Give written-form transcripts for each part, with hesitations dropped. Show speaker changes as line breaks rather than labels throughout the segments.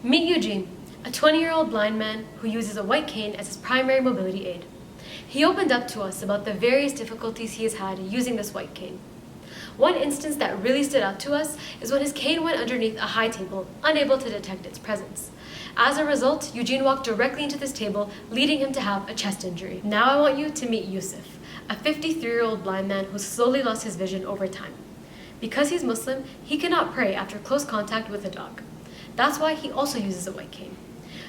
Meet Eugene, a 20-year-old blind man who uses a white cane as his primary mobility aid. He opened up to us about the various difficulties he has had using this white cane. One instance that really stood out to us is when his cane went underneath a high table, unable to detect its presence. As a result, Eugene walked directly into this table, leading him to have a chest injury. Now I want you to meet Yusuf, a 53-year-old blind man who slowly lost his vision over time. Because he's Muslim, he cannot pray after close contact with a dog. That's why he also uses a white cane.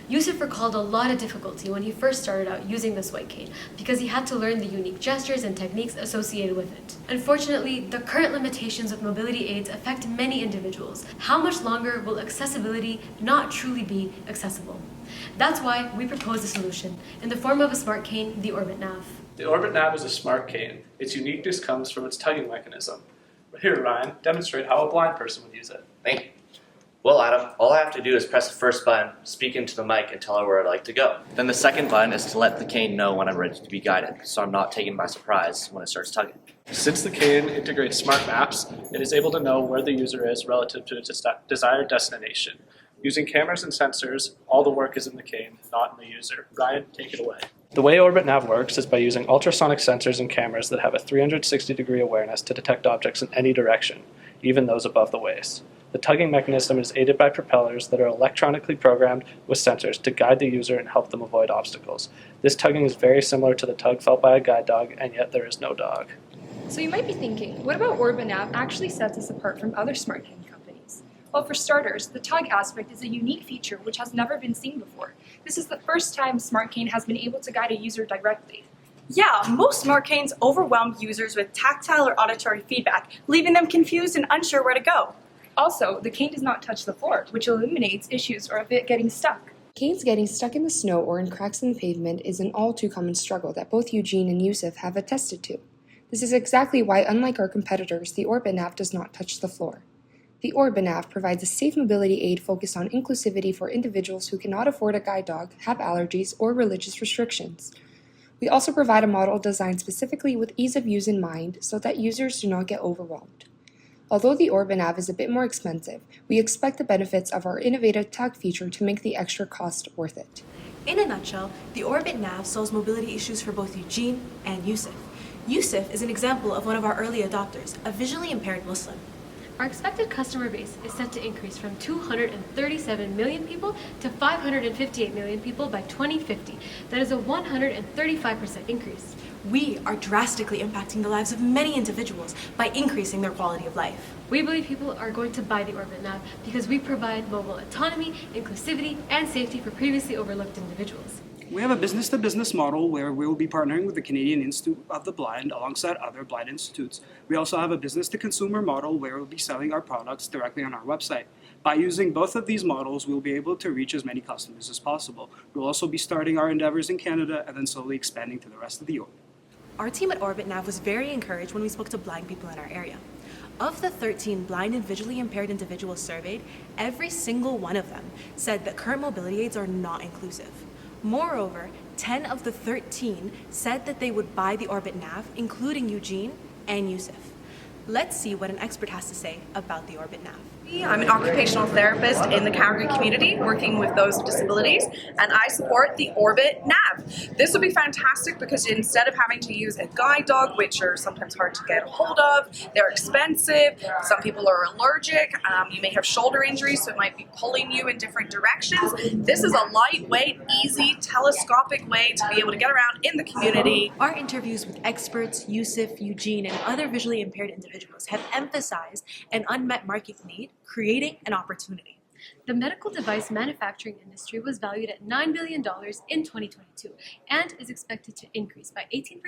Yusuf recalled a lot of difficulty when he first started out using this white cane because he had to learn the unique gestures and techniques associated with it. Unfortunately, the current limitations of mobility aids affect many individuals. How much longer will accessibility not truly be accessible? That's why we propose a solution in the form of a smart cane, the OrbitNav.
The OrbitNav is a smart cane. Its uniqueness comes from its tugging mechanism. Here, Ryan, demonstrate how a blind person would use it.
Thank you. Well, Adam, all I have to do is press the first button, speak into the mic, and tell her where I'd like to go. Then the second button is to let the cane know when I'm ready to be guided, so I'm not taken by surprise when it starts tugging.
Since the cane integrates smart maps, it is able to know where the user is relative to its desired destination. Using cameras and sensors, all the work is in the cane, not in the user. Ryan, take it away. The way OrbitNav works is by using ultrasonic sensors and cameras that have a 360-degree awareness to detect objects in any direction, even those above the waist. The tugging mechanism is aided by propellers that are electronically programmed with sensors to guide the user and help them avoid obstacles. This tugging is very similar to the tug felt by a guide dog, and yet there is no dog.
So you might be thinking, what about OrbitNav actually sets us apart from other smart cane companies? Well, for starters, the tug aspect is a unique feature which has never been seen before. This is the first time smart cane has been able to guide a user directly.
Yeah, most smart canes overwhelm users with tactile or auditory feedback, leaving them confused and unsure where to go.
Also, the cane does not touch the floor, which eliminates issues of it getting stuck.
Canes getting stuck in the snow or in cracks in the pavement is an all too common struggle that both Eugene and Yusuf have attested to. This is exactly why, unlike our competitors, the OrbitNav does not touch the floor. The OrbitNav provides a safe mobility aid focused on inclusivity for individuals who cannot afford a guide dog, have allergies, or religious restrictions. We also provide a model designed specifically with ease of use in mind so that users do not get overwhelmed. Although the OrbitNav is a bit more expensive, we expect the benefits of our innovative tug feature to make the extra cost worth it.
In a nutshell, the OrbitNav solves mobility issues for both Eugene and Yusuf. Yusuf is an example of one of our early adopters, a visually impaired Muslim.
Our expected customer base is set to increase from 237 million people to 558 million people by 2050. That is a 135% increase.
We are drastically impacting the lives of many individuals by increasing their quality of life.
We believe people are going to buy the OrbitNav because we provide mobile autonomy, inclusivity, and safety for previously overlooked individuals.
We have a business-to-business model where we will be partnering with the Canadian Institute of the Blind alongside other blind institutes. We also have a business-to-consumer model where we'll be selling our products directly on our website. By using both of these models, we'll be able to reach as many customers as possible. We'll also be starting our endeavors in Canada and then slowly expanding to the rest of the world.
Our team at OrbitNav was very encouraged when we spoke to blind people in our area. Of the 13 blind and visually impaired individuals surveyed, every single one of them said that current mobility aids are not inclusive. Moreover, 10 of the 13 said that they would buy the OrbitNav, including Eugene and Yusuf. Let's see what an expert has to say about the OrbitNav.
I'm an occupational therapist in the Calgary community working with those with disabilities, and I support the OrbitNav. This would be fantastic because instead of having to use a guide dog, which are sometimes hard to get a hold of, they're expensive, some people are allergic, you may have shoulder injuries, so it might be pulling you in different directions. This is a lightweight, easy, telescopic way to be able to get around in the community.
Our interviews with experts, Yusuf, Eugene, and other visually impaired individuals have emphasized an unmet market need, creating an opportunity.
The medical device manufacturing industry was valued at $9 billion in 2022 and is expected to increase by 18%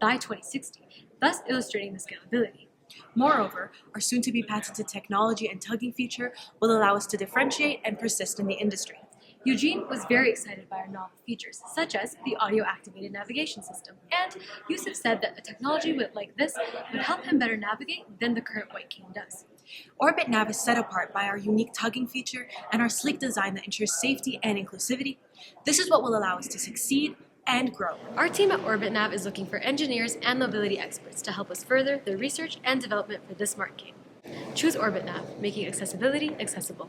by 2060, thus illustrating the scalability.
Moreover, our soon-to-be patented technology and tugging feature will allow us to differentiate and persist in the industry.
Eugene was very excited by our novel features, such as the audio-activated navigation system, and Yusuf said that a technology like this would help him better navigate than the current white cane does.
OrbitNav is set apart by our unique tugging feature and our sleek design that ensures safety and inclusivity. This is what will allow us to succeed and grow.
Our team at OrbitNav is looking for engineers and mobility experts to help us further the research and development for this smart cane. Choose OrbitNav, making accessibility accessible.